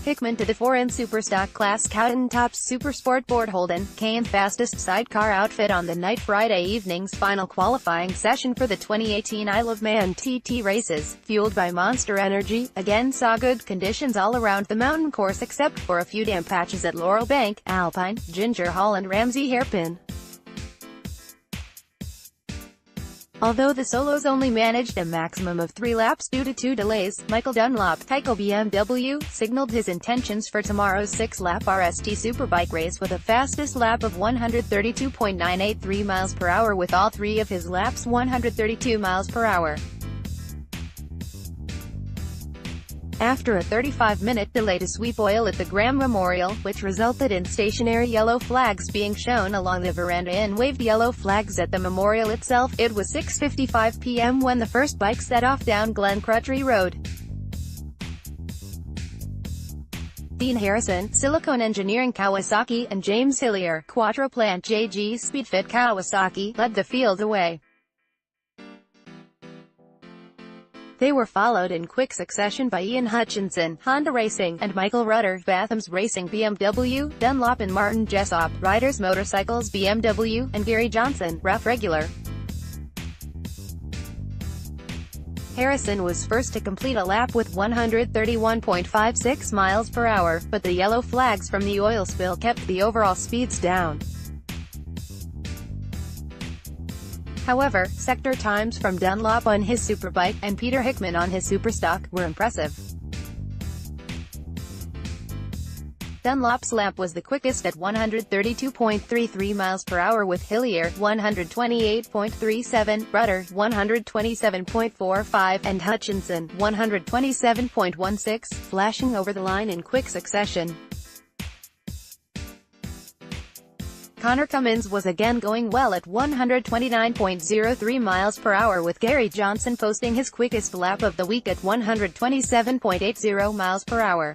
Hickman to the fore in Superstock class. Cowton tops Supersport board. Holden, Cain fastest sidecar outfit on the night. Friday evening's final qualifying session for the 2018 Isle of Man TT races, fueled by Monster Energy, again saw good conditions all around the mountain course except for a few damp patches at Laurel Bank, Alpine, Ginger Hall and Ramsey Hairpin. Although the solos only managed a maximum of 3 laps due to 2 delays, Michael Dunlop, Tyco BMW, signaled his intentions for tomorrow's 6-lap RST Superbike race with a fastest lap of 132.983 miles per hour, with all 3 of his laps 132 miles per hour. After a 35-minute delay to sweep oil at the Graham Memorial, which resulted in stationary yellow flags being shown along the veranda and waved yellow flags at the memorial itself, it was 6:55 p.m. when the first bike set off down Glen Crutchley Road. Dean Harrison, Silicone Engineering Kawasaki, and James Hillier, Quattroplant JG Speedfit Kawasaki, led the field away. They were followed in quick succession by Ian Hutchinson, Honda Racing, and Michael Rutter, Batham's Racing BMW, Dunlop and Martin Jessop, Riders Motorcycles BMW, and Gary Johnson, Ref Regular. Harrison was first to complete a lap with 131.56 miles per hour, but the yellow flags from the oil spill kept the overall speeds down. However, sector times from Dunlop on his Superbike, and Peter Hickman on his Superstock, were impressive. Dunlop's lap was the quickest at 132.33 miles per hour, with Hillier 128.37, Rutter 127.45, and Hutchinson 127.16, flashing over the line in quick succession. Conor Cummins was again going well at 129.03 miles per hour, with Gary Johnson posting his quickest lap of the week at 127.80 miles per hour.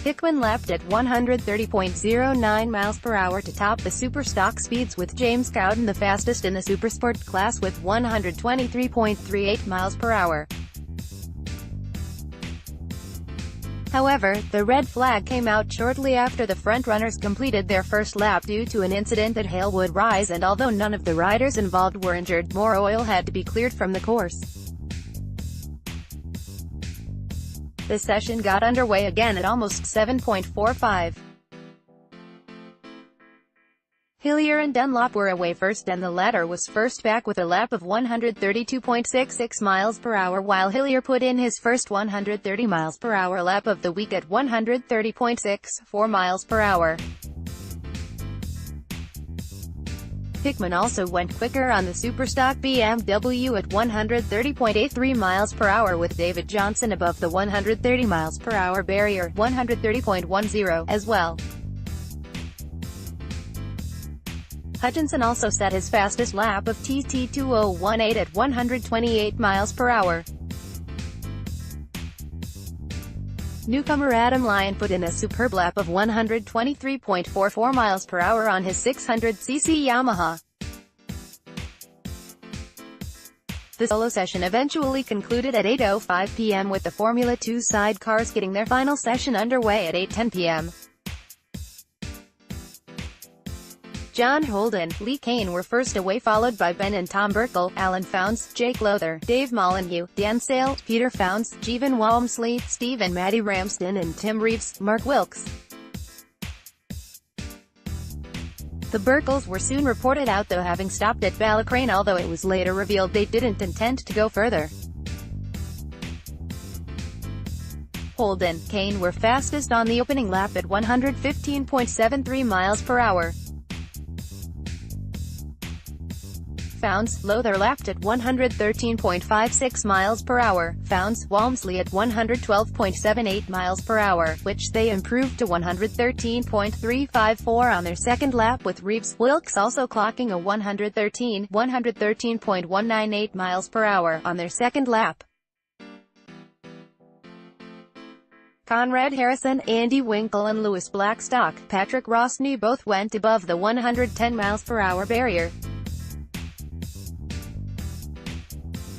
Hickman lapped at 130.09 miles per hour to top the Superstock speeds, with James Cowton the fastest in the Supersport class with 123.38 miles per hour. However, the red flag came out shortly after the front-runners completed their first lap due to an incident at Halewood Rise, and although none of the riders involved were injured, more oil had to be cleared from the course. The session got underway again at almost 7:45. Hillier and Dunlop were away first, and the latter was first back with a lap of 132.66 miles per hour, while Hillier put in his first 130 miles per hour lap of the week at 130.64 miles per hour. Hickman also went quicker on the Superstock BMW at 130.83 miles per hour, with David Johnson above the 130 miles per hour barrier, 130.10, as well. Hutchinson also set his fastest lap of TT2018 at 128 miles per hour. Newcomer Adam Lyon put in a superb lap of 123.44 miles per hour on his 600cc Yamaha. The solo session eventually concluded at 8:05 p.m. with the Formula 2 sidecars getting their final session underway at 8:10 p.m. John Holden, Lee Cain were first away, followed by Ben and Tom Burkle, Alan Founds, Jake Lowther, Dave Molyneux, Dan Sale, Peter Founds, Jeevan Walmsley, Steve and Matty Ramsden, and Tim Reeves, Mark Wilkes. The Burkles were soon reported out, though, having stopped at Ballacrane, although it was later revealed they didn't intend to go further. Holden, Cain were fastest on the opening lap at 115.73 miles per hour. Founds, Lowther lapped at 113.56 miles per hour, Founds, Walmsley at 112.78 miles per hour, which they improved to 113.354 on their second lap, with Reeves, Wilkes also clocking a 113.198 miles per hour on their second lap. Conrad Harrison, Andy Winkle and Lewis Blackstock, Patrick Rossney both went above the 110 miles per hour barrier.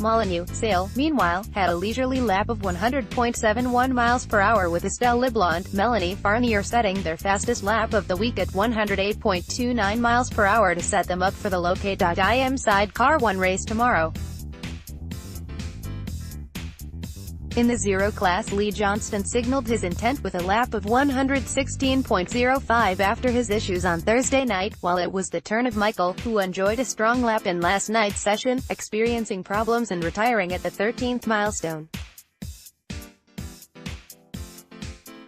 Molyneux, Sale, meanwhile, had a leisurely lap of 100.71 miles per hour with Estelle Leblond, Melanie Fournier setting their fastest lap of the week at 108.29 miles per hour to set them up for the Locato.im Sidecar 1 race tomorrow. In the Zero class, Lee Johnston signaled his intent with a lap of 116.05 after his issues on Thursday night, while it was the turn of Michael, who enjoyed a strong lap in last night's session, experiencing problems and retiring at the 13th milestone.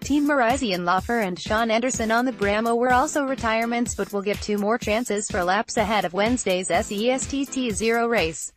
Team Marizzi and Laufer and Sean Anderson on the Bramo were also retirements, but will get 2 more chances for laps ahead of Wednesday's SESTT Zero race.